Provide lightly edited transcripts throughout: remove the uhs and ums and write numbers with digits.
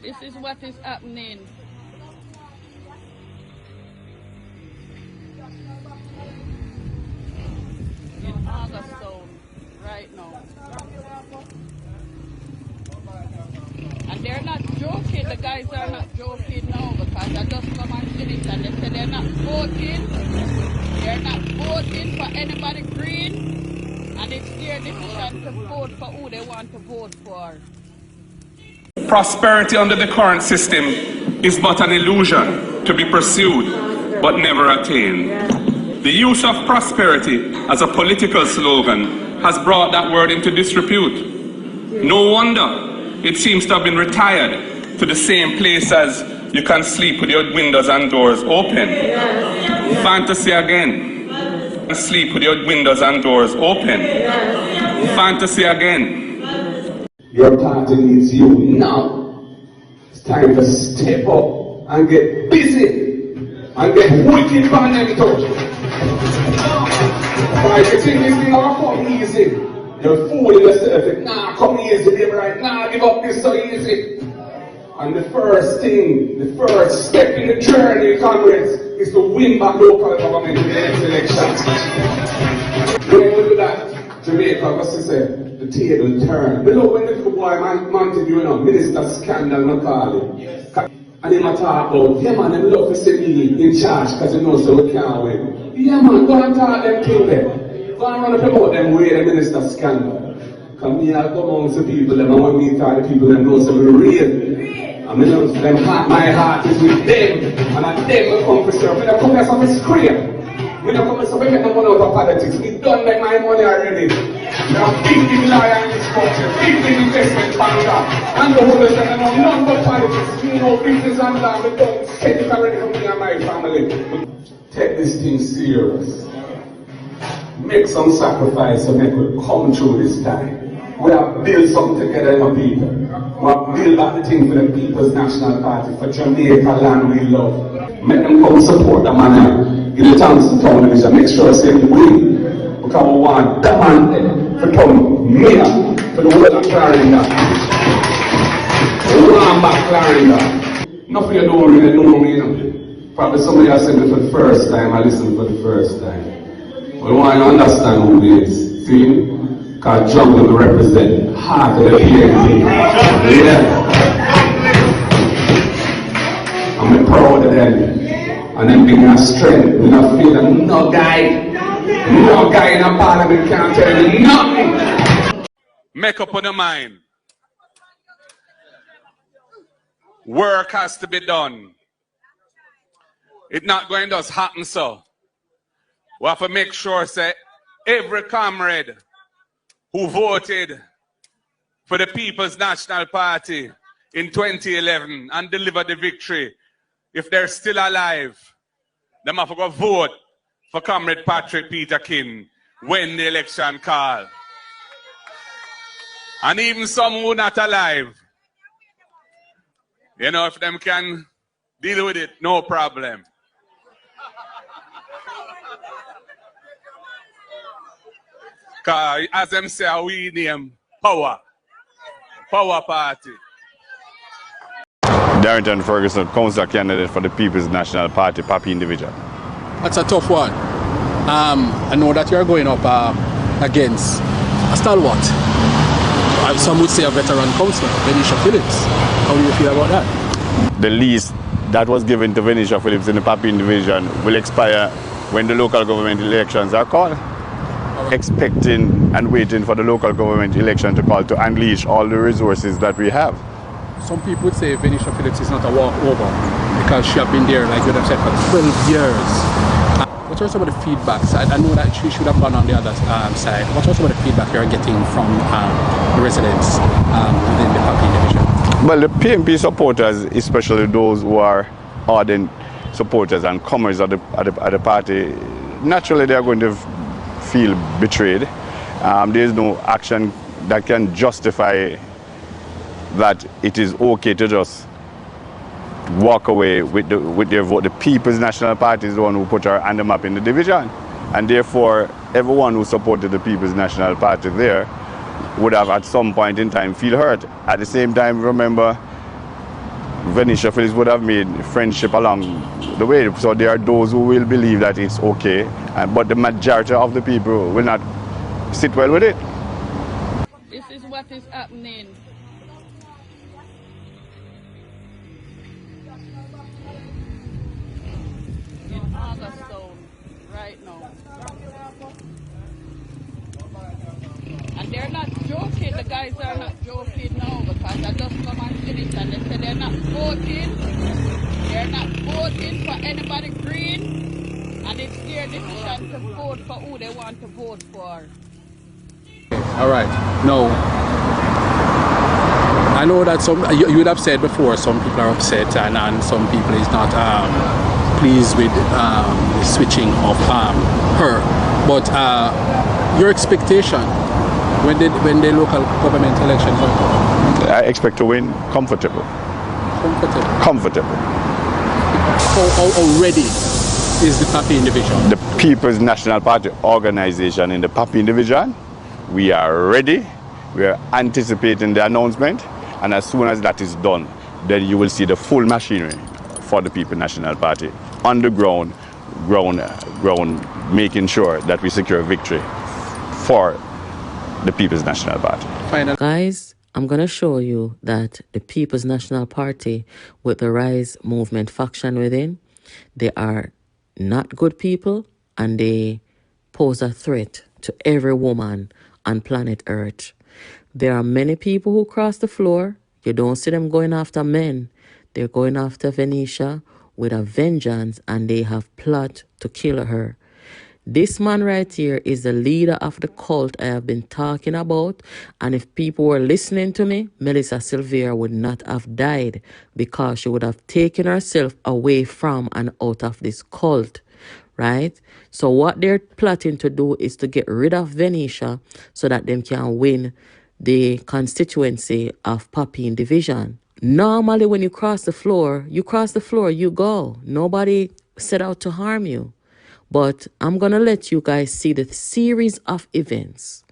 This is what is happening. In August Town right now. And they're not joking, the guys are not joking now because I just come and finish and they say they're not voting. They're not voting for anybody green and it's their decision to vote for who they want to vote for. Prosperity under the current system is but an illusion to be pursued but never attained. The use of prosperity as a political slogan has brought that word into disrepute. No wonder it seems to have been retired to the same place as you can sleep with your windows and doors open. Fantasy again. Sleep with your windows and doors open. Fantasy again. Your party needs you now. It's time to step up and get busy and get wicked on them too. Right, you think this thing all come easy? You're fooling yourself. Nah, come easy, baby, right? Nah, give up this so easy. And the first thing, the first step in the journey, comrades, is to win back local government in the next election. When we do that, Jamaica, what's he say? The table turn. But look, when the little boy Montague, you know, Minister Scandal, not call him. And he might talk about, yeah man, them love to see me in charge because they know so we can't win. Yeah man, go and talk them thing there. Go and run up about them way the Minister Scandal. Come here, I go amongst the people, them, and when we talk the people, them know so we're real. I mean, them heart, my heart is with them, and at them will come for serve. We don't come here so we scream. We don't come here so we get no money out of politics. We done make my money already. There are big liar in this country, big investment banker, and the whole of them know none but politics. We know business and that, we don't set it already for me and my family. Take this thing serious. Make some sacrifice so make it come through this time. We have built something together in our people. We have built back the thing for the People's National Party, for Jamaica land we love. Make them come support the man. Give the chance to town division. Make sure they win. Because we want that man to come mayor for the whole of Clarendon. We want back Clarendon. Nothing you don't really know me, you know. Probably somebody has said me for the first time. I listened for the first time. We want to understand who he is. See? Because John will represent half of the PNP. Yeah. I'm proud of them. And them being a strength. We don't feel that no guy in a parliament can't tell you nothing. Make up on the mind. Work has to be done. It's not going to just happen so. We have to make sure that every comrade who voted for the People's National Party in 2011 and delivered the victory, if they're still alive, they have to go vote for Comrade Patrick Peter King when the election call. And even some who are not alive, you know, if them can deal with it, no problem. Because as them say, we name power party. Darrington Ferguson, councillor candidate for the People's National Party, Papine Division. That's a tough one. I know that you're going up against a stalwart. Some would say a veteran councillor, Venetia Phillips. How do you feel about that? The lease that was given to Venetia Phillips in the Papine Division will expire when the local government elections are called. Expecting and waiting for the local government election to call to unleash all the resources that we have. Some people would say Venetia Phillips is not a walkover because she has been there, like you have said, for 12 years. What are some of the feedbacks? I know that she should have gone on the other side. What are some of the feedback you're getting from the residents within the Papine Division? Well, the PNP supporters, especially those who are ardent supporters and comers of the party, naturally they are going to feel betrayed. There is no action that can justify that it is okay to just walk away with their vote. The People's National Party is the one who put her on the map in the division, and therefore everyone who supported the People's National Party there would have at some point in time feel hurt. At the same time, remember, Venetia Phillips would have made friendship along the way. So there are those who will believe that it's okay, but the majority of the people will not sit well with it. This is what is happening. In August Zone right now. And they're not joking, the guys are not joking now, because I just come and finish and they say they're not voting. They're not voting for anybody green, and it's their decision to vote for who they want to vote for. All right. Now, I know that you would have said before, some people are upset and some people is not pleased with the switching of her. But your expectation when the local government elections are coming? I expect to win comfortable. Comfortable. How ready is the Papine division? The People's National Party organization in the Papine division, we are ready. We are anticipating the announcement, and as soon as that is done, then you will see the full machinery for the People's National Party on the ground, making sure that we secure victory for the People's National Party. Guys, I'm going to show you that the People's National Party, with the Rise movement faction within, they are not good people, and they pose a threat to every woman on planet Earth. There are many people who cross the floor. You don't see them going after men. They're going after Venetia with a vengeance, and they have plot to kill her. This man right here is the leader of the cult I have been talking about. And if people were listening to me, Melissa Silvera would not have died, because she would have taken herself away from and out of this cult, right? So what they're plotting to do is to get rid of Venetia so that they can win the constituency of Papine Division. Normally when you cross the floor, you go. Nobody set out to harm you. But I'm going to let you guys see the series of events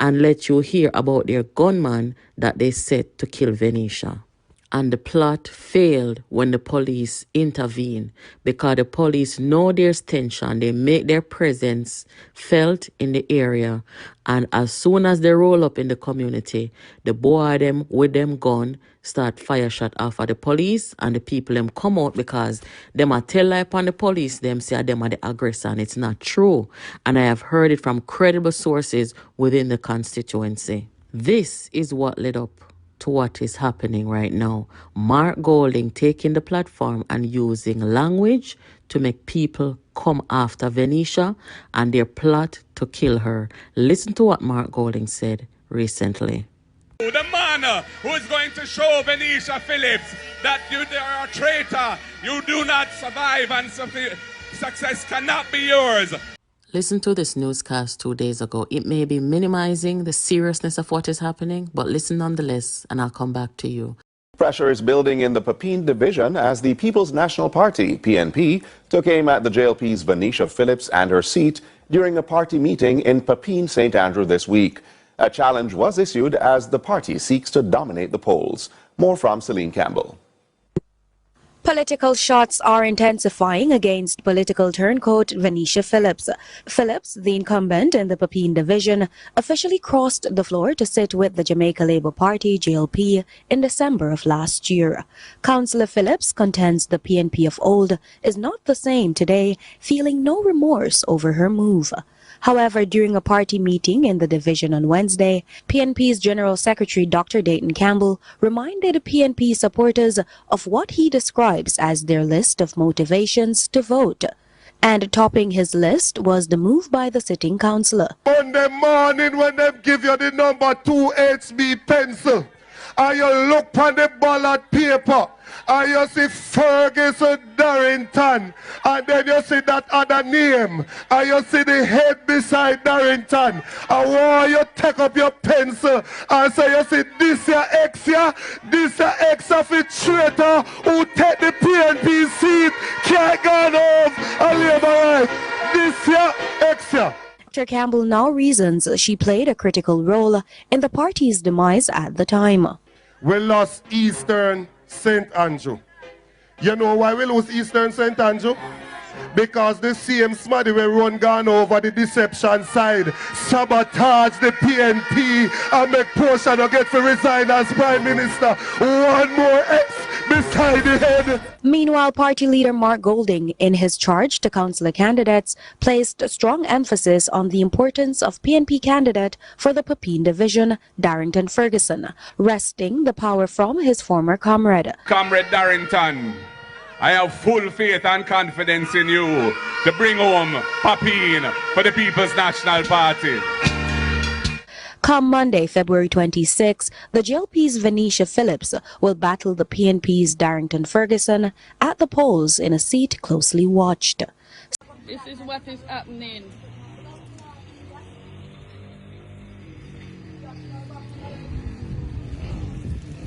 and let you hear about their gunman that they set to kill Venetia. And the plot failed when the police intervened, because the police know there's tension. They make their presence felt in the area. And as soon as they roll up in the community, the boy them with them gun start fire shot off at the police, and the people them come out, because them a tell lie upon the police, them say them are the aggressor, and it's not true. And I have heard it from credible sources within the constituency. This is what led up to what is happening right now. Mark Golding taking the platform and using language to make people come after Venetia and their plot to kill her. Listen to what Mark Golding said recently. The man who is going to show Venetia Phillips that you are a traitor, you do not survive, and success cannot be yours. Listen to this newscast 2 days ago. It may be minimizing the seriousness of what is happening, but listen nonetheless, and I'll come back to you. Pressure is building in the Papine division as the People's National Party, PNP, took aim at the JLP's Venetia Phillips and her seat during a party meeting in Papine, St. Andrew this week. A challenge was issued as the party seeks to dominate the polls. More from Celine Campbell. Political shots are intensifying against political turncoat Venetia Phillips. Phillips, the incumbent in the Papine division, officially crossed the floor to sit with the Jamaica Labour Party, JLP, in December of last year. Councillor Phillips contends the PNP of old is not the same today, feeling no remorse over her move. However, during a party meeting in the division on Wednesday, PNP's General Secretary Dr. Dayton Campbell reminded PNP supporters of what he describes as their list of motivations to vote. And topping his list was the move by the sitting councillor. Monday morning when they give you the number 2 HB pencil, and you look on the ballot paper, and you see Ferguson Darrington, and then you see that other name, and you see the head beside Darrington, and while you take up your pencil and say, you see this your ex here, this your ex of a traitor who take the PNP seat, can't go off and live right. This your ex here. Dr. Campbell now reasons she played a critical role in the party's demise at the time. We lost Eastern St. Andrew. You know why we lose Eastern St. Andrew? Because the same smaddy we run gone over the deception side, sabotage the PNP and make portion of get to resign as Prime Minister. One more X beside the head. Meanwhile, party leader Mark Golding, in his charge to councillor candidates, placed strong emphasis on the importance of PNP candidate for the Pepin division, Darrington Ferguson, wresting the power from his former comrade. Comrade Darrington, I have full faith and confidence in you to bring home Pepin for the People's National Party. Come Monday, February 26, the JLP's Venetia Phillips will battle the PNP's Darrington Ferguson at the polls in a seat closely watched. This is what is happening.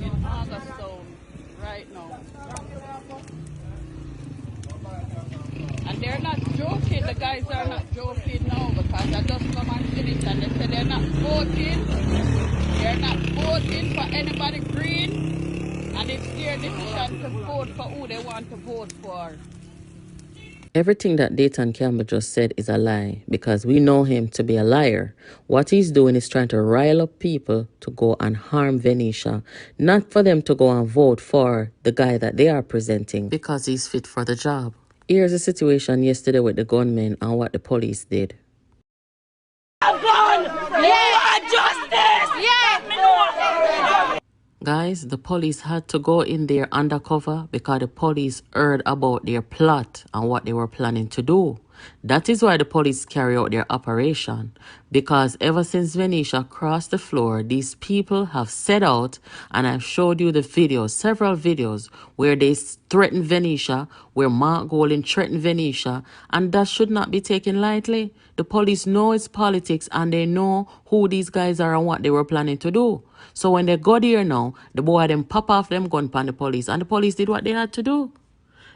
In August zone right now. And they're not joking, the guys are not joking now, because I just come and finish and they say they're not voting. They're not voting for anybody green, and it's their decision to vote for who they want to vote for. Everything that Dayton Campbell just said is a lie, because we know him to be a liar. What he's doing is trying to rile up people to go and harm Venetia, not for them to go and vote for the guy that they are presenting, because he's fit for the job. Here's the situation yesterday with the gunmen and what the police did. Guys, the police had to go in there undercover because the police heard about their plot and what they were planning to do. That is why the police carry out their operation, because ever since Venetia crossed the floor, these people have set out, and I've showed you the videos, several videos, where they threaten Venetia, where Mark Golding threatened Venetia, and that should not be taken lightly. The police know it's politics, and they know who these guys are and what they were planning to do. So when they got here now, the boy them pop off them gun pan the police, and the police did what they had to do.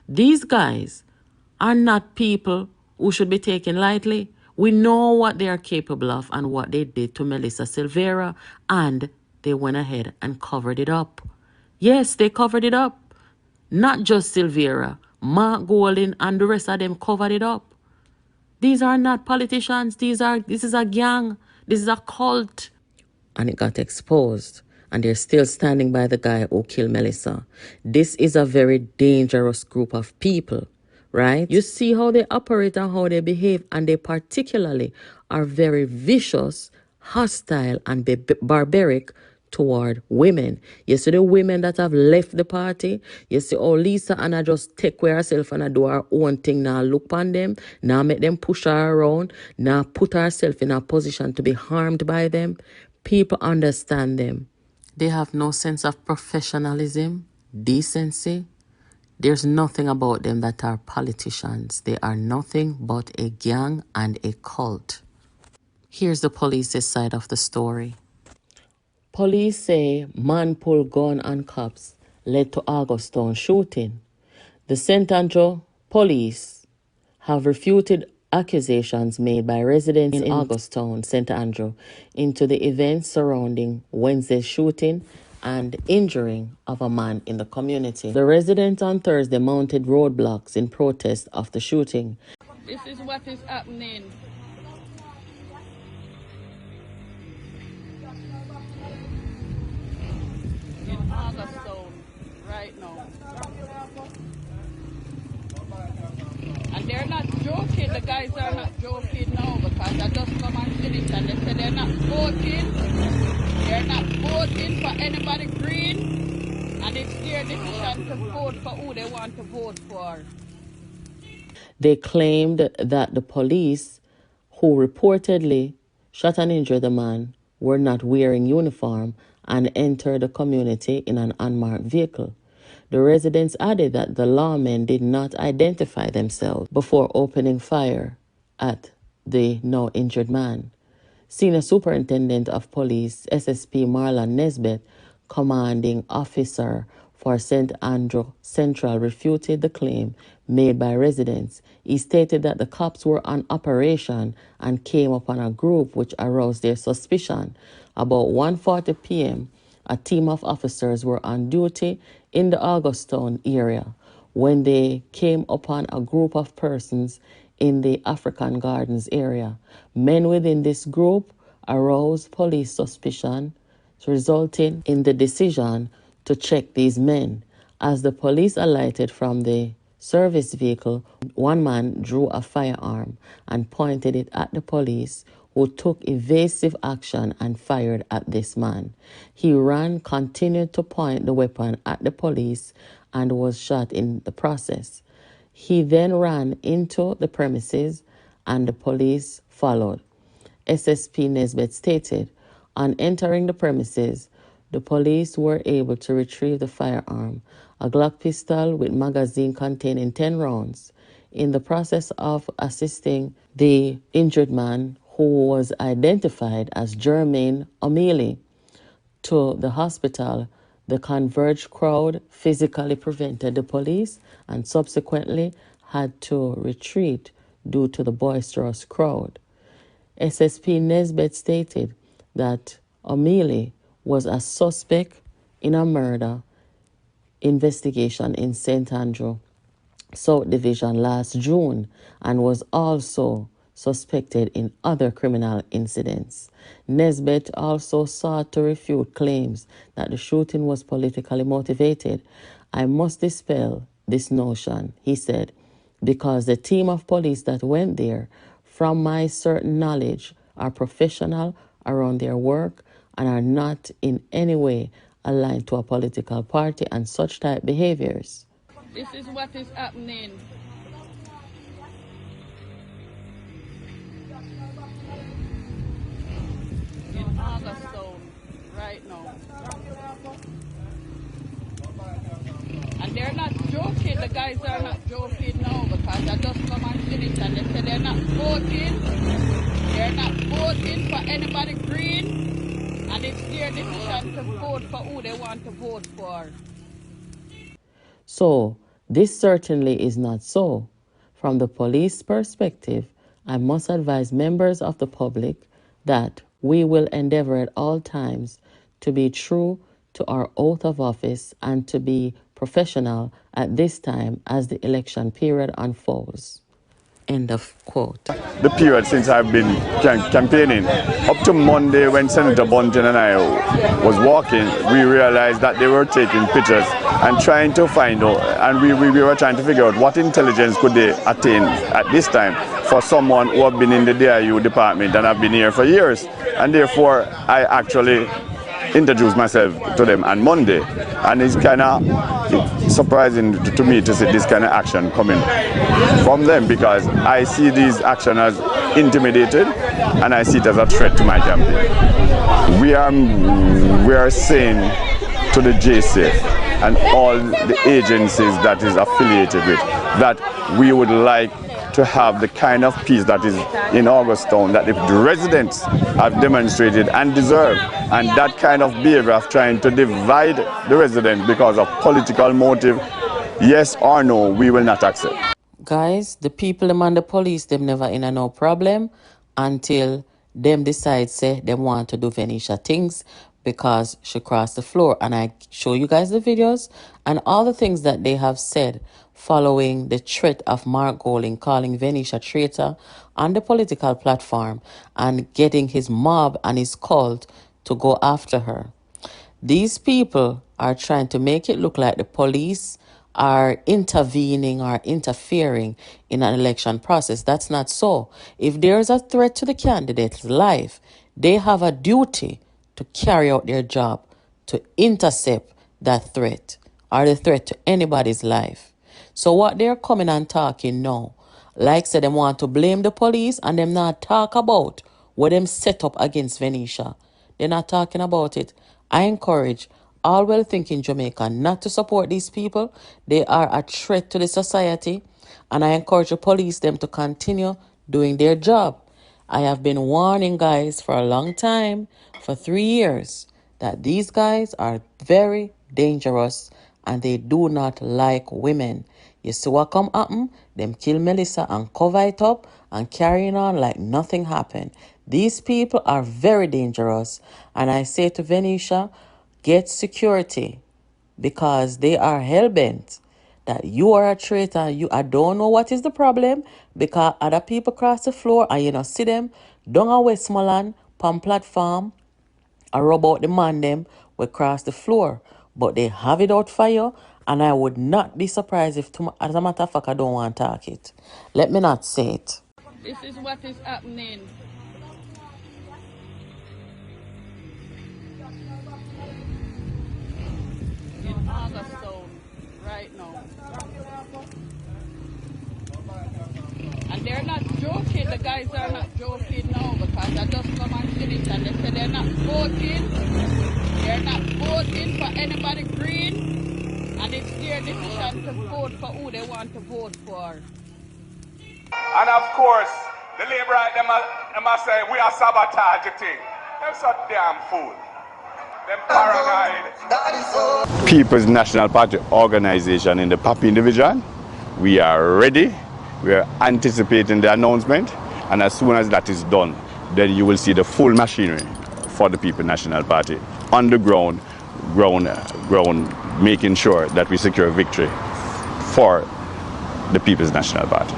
These guys are not people who should be taken lightly. We know what they are capable of and what they did to Melissa Silvera, and they went ahead and covered it up. Yes, they covered it up. Not just Silvera, Mark Golding and the rest of them covered it up. These are not politicians. This is a gang. This is a cult. And it got exposed. And they're still standing by the guy who killed Melissa. This is a very dangerous group of people, right? You see how they operate and how they behave, and they particularly are very vicious, hostile, and barbaric toward women. You see the women that have left the party. You see how Lisa Anna just take care of herself and do her own thing. Now look on them. Now make them push her around. Now put herself in a position to be harmed by them. People understand them. They have no sense of professionalism, decency. There's nothing about them that are politicians. They are nothing but a gang and a cult. Here's the police's side of the story. Police say man pull gun on cops led to Augustown shooting. The St. Andrew police have refuted accusations made by residents in Augustown, St. Andrew, into the events surrounding Wednesday's shooting and injuring of a man in the community. The residents on Thursday mounted roadblocks in protest of the shooting. This is what is happening. In August zone right now. And they're not joking, the guys are not joking now, because I just come and finish and they say they're not voting. They're not voting for anybody green, and it's their decision to vote for who they want to vote for. They claimed that the police who reportedly shot and injured the man were not wearing uniform and entered the community in an unmarked vehicle. The residents added that the lawmen did not identify themselves before opening fire at the now injured man. Senior Superintendent of Police, SSP Marlon Nesbitt, commanding officer for St. Andrew Central, refuted the claim made by residents. He stated that the cops were on operation and came upon a group which aroused their suspicion. About 1:40 p.m., a team of officers were on duty in the Augustown area when they came upon a group of persons in the African Gardens area. Men within this group aroused police suspicion, resulting in the decision to check these men. As the police alighted from the service vehicle, one man drew a firearm and pointed it at the police, who took evasive action and fired at this man. He ran, continued to point the weapon at the police, and was shot in the process. He then ran into the premises and the police followed. SSP Nesbitt stated, on entering the premises, the police were able to retrieve the firearm, a Glock pistol with magazine containing 10 rounds. In the process of assisting the injured man, who was identified as Jermaine O'Mealy, to the hospital, the converged crowd physically prevented the police and subsequently had to retreat due to the boisterous crowd. SSP Nesbitt stated that O'Mealy was a suspect in a murder investigation in St. Andrew South Division last June and was also suspected in other criminal incidents. Nesbitt also sought to refute claims that the shooting was politically motivated. I must dispel this notion, he said, because the team of police that went there, from my certain knowledge, are professional around their work and are not in any way aligned to a political party and such type behaviors. This is what is happening. In Augustown right now. And they're not joking, the guys are not joking now, because I just come and finish and they say they're not voting. They're not voting for anybody green, and it's their decision to vote for who they want to vote for. So, this certainly is not so. From the police perspective, I must advise members of the public that we will endeavor at all times to be true to our oath of office and to be professional at this time as the election period unfolds. End of quote. The period since I've been campaigning, up to Monday when Senator Bunton and I was walking, we realized that they were taking pictures and trying to find out, and we were trying to figure out what intelligence could they attain at this time for someone who have been in the DIU department and have been here for years. And therefore, I actually introduced myself to them on Monday, and it's kind of surprising to me to see this kind of action coming from them, because I see these action as intimidated and I see it as a threat to my campaign. We are saying to the JCF and all the agencies that is affiliated with that we would like to have the kind of peace that is in Augustown that the residents have demonstrated and deserve, and that kind of behavior of trying to divide the residents because of political motive, yes or no, we will not accept. Guys, the people and the police, them never in a no problem until them decide say they want to do Venetia things because she crossed the floor. And I show you guys the videos and all the things that they have said following the threat of Mark Golding calling Venetia traitor on the political platform and getting his mob and his cult to go after her. These people are trying to make it look like the police are intervening or interfering in an election process. That's not so. If there's a threat to the candidate's life, they have a duty to carry out their job to intercept that threat or the threat to anybody's life. So what they're coming and talking now, like say they want to blame the police and them not talk about what them set up against Venetia. They're not talking about it. I encourage all well-thinking Jamaican not to support these people. They are a threat to the society, and I encourage the police them to continue doing their job. I have been warning guys for a long time, for 3 years, that these guys are very dangerous and they do not like women. You see what come happen? Them kill Melissa and cover it up and carrying on like nothing happened. These people are very dangerous, and I say to Venetia, get security, because they are hell-bent that you are a traitor. I don't know what is the problem, because other people cross the floor and you know see them down at Westmoreland, on platform, or rub out the man them will cross the floor. But they have it out for you, and I would not be surprised if, as a matter of fact, I don't want to talk it. Let me not say it. This is what is happening. In August Town right now. And they're not joking, the guys are not joking now, because I just come and finish and they say they're not voting. They're not voting for anybody green, and it's their decision to vote for who they want to vote for. And of course, the labor them must say, we are sabotaging. They're so damn fool. Them paranoid. People's National Party organization in the Papine Division, we are ready. We are anticipating the announcement, and as soon as that is done, then you will see the full machinery for the People's National Party on the ground, making sure that we secure victory for the People's National Party.